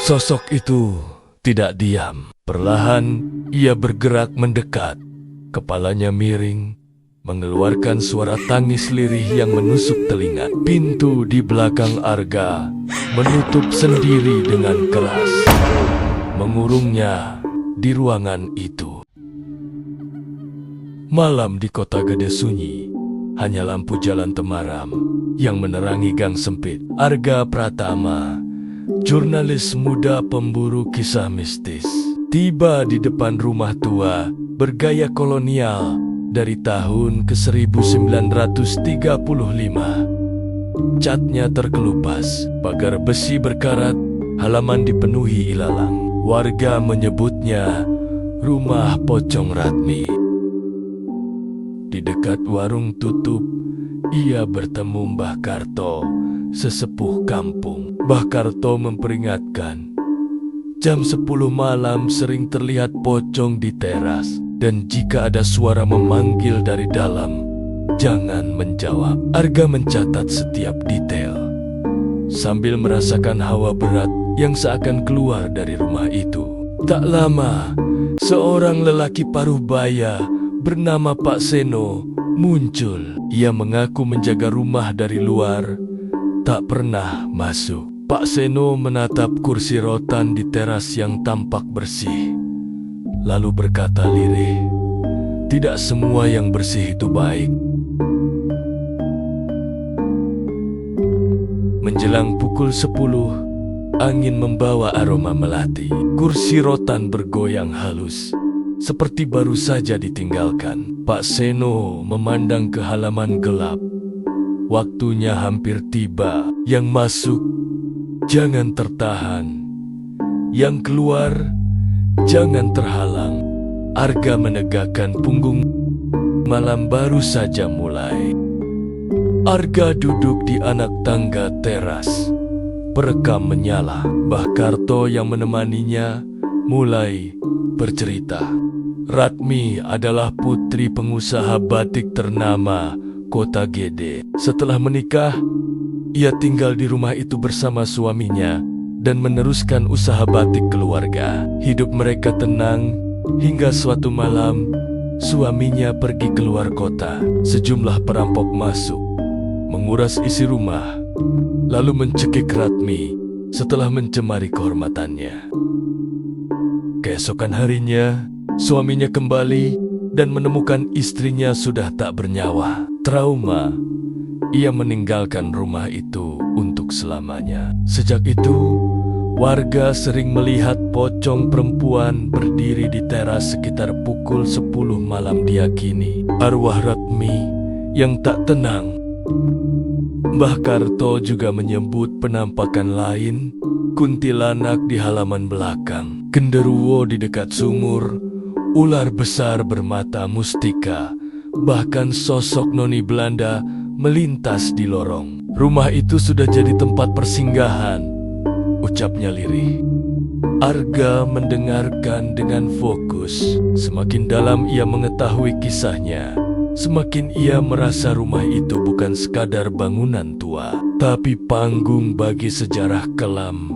Sosok itu tidak diam. Perlahan ia bergerak mendekat. Kepalanya miring, mengeluarkan suara tangis lirih yang menusuk telinga. Pintu di belakang Arga menutup sendiri dengan keras, mengurungnya di ruangan itu. Malam di kota gede sunyi, hanya lampu jalan temaram yang menerangi gang sempit. Arga Pratama, jurnalis muda pemburu kisah mistis, tiba di depan rumah tua bergaya kolonial dari tahun ke-1935. Catnya terkelupas, pagar besi berkarat, halaman dipenuhi ilalang. Warga menyebutnya Rumah Pocong Ratmi. Di dekat warung tutup, ia bertemu Mbah Karto, sesepuh kampung. Mbah Karto memperingatkan, jam 10 malam sering terlihat pocong di teras, dan jika ada suara memanggil dari dalam, jangan menjawab. Arga mencatat setiap detail, sambil merasakan hawa berat yang seakan keluar dari rumah itu. Tak lama, seorang lelaki paruh baya bernama Pak Seno muncul. Ia mengaku menjaga rumah dari luar, tak pernah masuk. Pak Seno menatap kursi rotan di teras yang tampak bersih, lalu berkata lirih, "Tidak semua yang bersih itu baik." Menjelang pukul 10, angin membawa aroma melati. Kursi rotan bergoyang halus, seperti baru saja ditinggalkan. Pak Seno memandang ke halaman gelap. Waktunya hampir tiba. Yang masuk, jangan tertahan. Yang keluar, jangan terhalang. Arga menegakkan punggung. Malam baru saja mulai. Arga duduk di anak tangga teras. Perekam menyala. Mbah Karto yang menemaninya mulai bercerita. Ratmi adalah putri pengusaha batik ternama Kota Gede. Setelah menikah, ia tinggal di rumah itu bersama suaminya dan meneruskan usaha batik keluarga. Hidup mereka tenang hingga suatu malam suaminya pergi keluar kota. Sejumlah perampok masuk, menguras isi rumah, lalu mencekik Ratmi setelah mencemari kehormatannya. Keesokan harinya, suaminya kembali dan menemukan istrinya sudah tak bernyawa. Trauma, ia meninggalkan rumah itu untuk selamanya. Sejak itu, warga sering melihat pocong perempuan berdiri di teras sekitar pukul 10 malam. Diyakini arwah Ratmi yang tak tenang. Mbah Karto juga menyebut penampakan lain, kuntilanak di halaman belakang, genderuwo di dekat sumur, ular besar bermata mustika, bahkan sosok noni Belanda melintas di lorong. Rumah itu sudah jadi tempat persinggahan, ucapnya lirih. Arga mendengarkan dengan fokus. Semakin dalam ia mengetahui kisahnya, semakin ia merasa rumah itu bukan sekadar bangunan tua, tapi panggung bagi sejarah kelam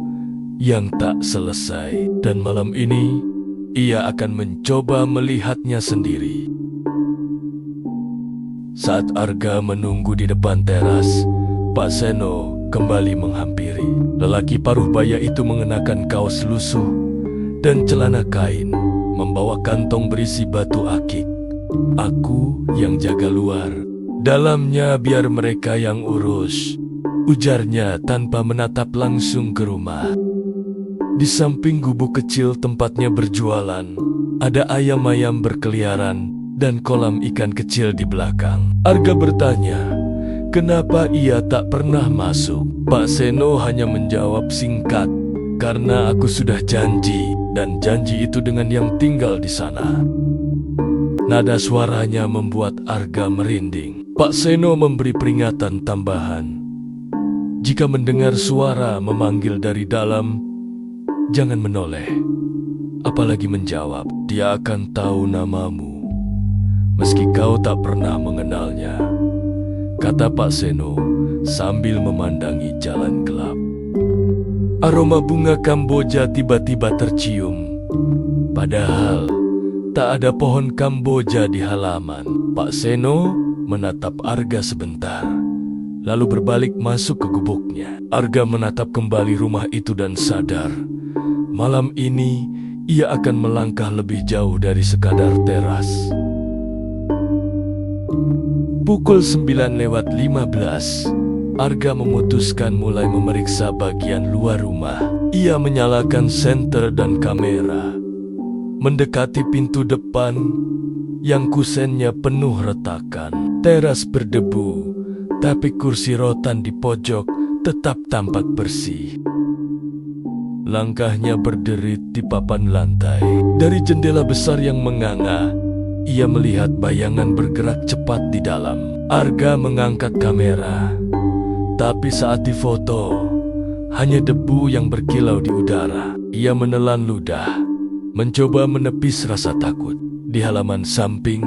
yang tak selesai. Dan malam ini, ia akan mencoba melihatnya sendiri. Saat Arga menunggu di depan teras, Pak Seno kembali menghampiri. Lelaki paruh baya itu mengenakan kaos lusuh dan celana kain, membawa kantong berisi batu akik. "Aku yang jaga luar, dalamnya biar mereka yang urus," ujarnya tanpa menatap langsung ke rumah. Di samping gubuk kecil tempatnya berjualan, ada ayam-ayam berkeliaran dan kolam ikan kecil di belakang. Arga bertanya, kenapa ia tak pernah masuk. Pak Seno hanya menjawab singkat, "Karena aku sudah janji, dan janji itu dengan yang tinggal di sana." Nada suaranya membuat Arga merinding. Pak Seno memberi peringatan tambahan. Jika mendengar suara memanggil dari dalam, jangan menoleh, apalagi menjawab. Dia akan tahu namamu, meski kau tak pernah mengenalnya, kata Pak Seno sambil memandangi jalan gelap. Aroma bunga Kamboja tiba-tiba tercium. Padahal tak ada pohon Kamboja di halaman. Pak Seno menatap Arga sebentar, lalu berbalik masuk ke gubuknya. Arga menatap kembali rumah itu dan sadar, malam ini ia akan melangkah lebih jauh dari sekadar teras. Pukul 9:15, Arga memutuskan mulai memeriksa bagian luar rumah. Ia menyalakan senter dan kamera, mendekati pintu depan yang kusennya penuh retakan. Teras berdebu, tapi kursi rotan di pojok tetap tampak bersih. Langkahnya berderit di papan lantai. Dari jendela besar yang menganga, ia melihat bayangan bergerak cepat di dalam. Arga mengangkat kamera, tapi saat difoto, hanya debu yang berkilau di udara. Ia menelan ludah, mencoba menepis rasa takut. Di halaman samping,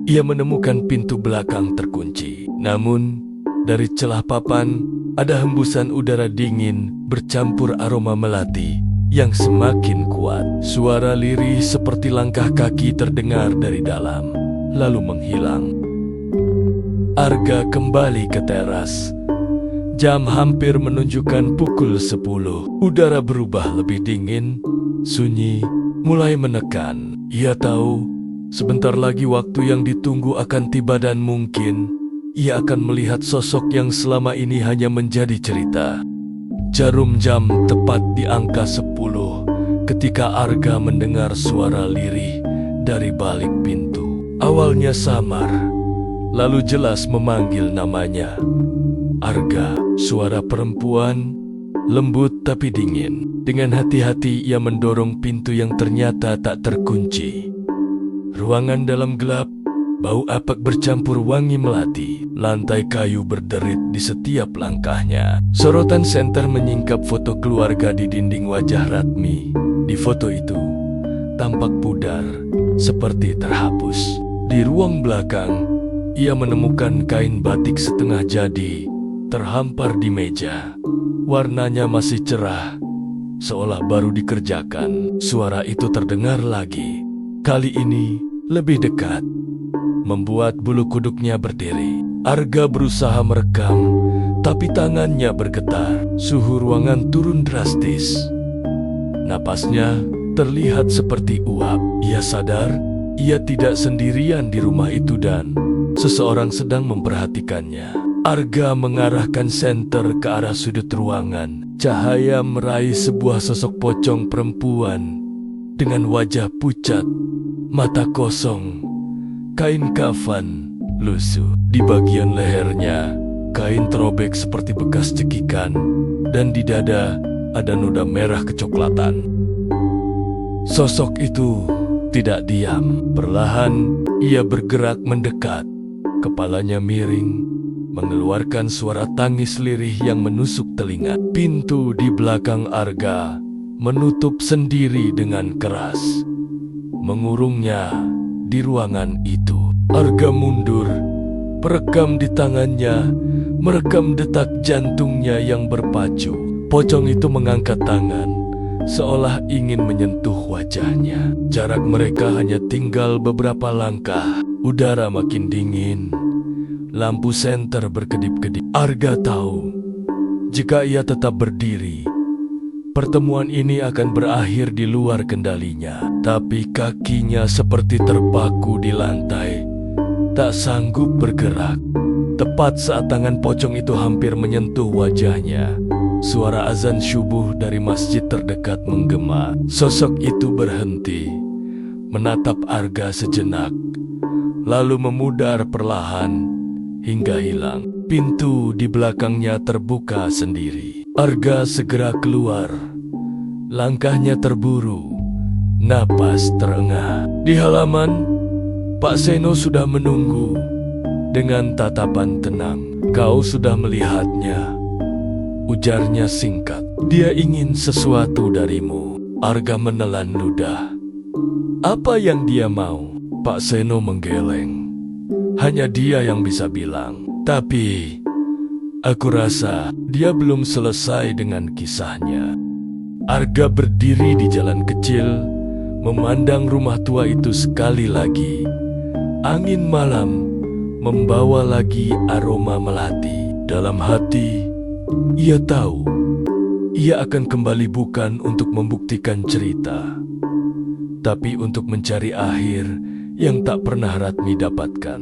ia menemukan pintu belakang terkunci. Namun, dari celah papan, ada hembusan udara dingin bercampur aroma melati yang semakin kuat. Suara lirih seperti langkah kaki terdengar dari dalam, lalu menghilang. Arga kembali ke teras. Jam hampir menunjukkan pukul 10. Udara berubah lebih dingin, sunyi, mulai menekan. Ia tahu sebentar lagi waktu yang ditunggu akan tiba dan mungkin ia akan melihat sosok yang selama ini hanya menjadi cerita. Jarum jam tepat di angka 10 ketika Arga mendengar suara lirih dari balik pintu. Awalnya samar, lalu jelas memanggil namanya. Arga, suara perempuan, lembut tapi dingin. Dengan hati-hati ia mendorong pintu yang ternyata tak terkunci. Ruangan dalam gelap, bau apak bercampur wangi melati. Lantai kayu berderit di setiap langkahnya. Sorotan senter menyingkap foto keluarga di dinding wajah Ratmi. Di foto itu, tampak pudar, seperti terhapus. Di ruang belakang, ia menemukan kain batik setengah jadi, terhampar di meja. Warnanya masih cerah, seolah baru dikerjakan. Suara itu terdengar lagi. Kali ini lebih dekat, membuat bulu kuduknya berdiri. Arga berusaha merekam, tapi tangannya bergetar. Suhu ruangan turun drastis. Napasnya terlihat seperti uap. Ia sadar ia tidak sendirian di rumah itu dan seseorang sedang memperhatikannya. Arga mengarahkan senter ke arah sudut ruangan. Cahaya meraih sebuah sosok pocong perempuan dengan wajah pucat, mata kosong, kain kafan lusuh. Di bagian lehernya, kain terobek seperti bekas cekikan, dan di dada ada noda merah kecoklatan. Sosok itu tidak diam. Perlahan ia bergerak mendekat. Kepalanya miring, mengeluarkan suara tangis lirih yang menusuk telinga. Pintu di belakang Arga menutup sendiri dengan keras, mengurungnya di ruangan itu. Arga mundur, perekam di tangannya, merekam detak jantungnya yang berpacu. Pocong itu mengangkat tangan, seolah ingin menyentuh wajahnya. Jarak mereka hanya tinggal beberapa langkah. Udara makin dingin. Lampu senter berkedip-kedip. Arga tahu, jika ia tetap berdiri, pertemuan ini akan berakhir di luar kendalinya. Tapi kakinya seperti terpaku di lantai, tak sanggup bergerak. Tepat saat tangan pocong itu hampir menyentuh wajahnya, suara azan subuh dari masjid terdekat menggema. Sosok itu berhenti, menatap Arga sejenak, lalu memudar perlahan hingga hilang. Pintu di belakangnya terbuka sendiri. Arga segera keluar. Langkahnya terburu, napas terengah. Di halaman, Pak Seno sudah menunggu dengan tatapan tenang. "Kau sudah melihatnya," ujarnya singkat. "Dia ingin sesuatu darimu." Arga menelan ludah. "Apa yang dia mau?" Pak Seno menggeleng. "Hanya dia yang bisa bilang. Tapi aku rasa dia belum selesai dengan kisahnya." Arga berdiri di jalan kecil, memandang rumah tua itu sekali lagi. Angin malam membawa lagi aroma melati. Dalam hati, ia tahu ia akan kembali bukan untuk membuktikan cerita, tapi untuk mencari akhir yang tak pernah Ratmi dapatkan.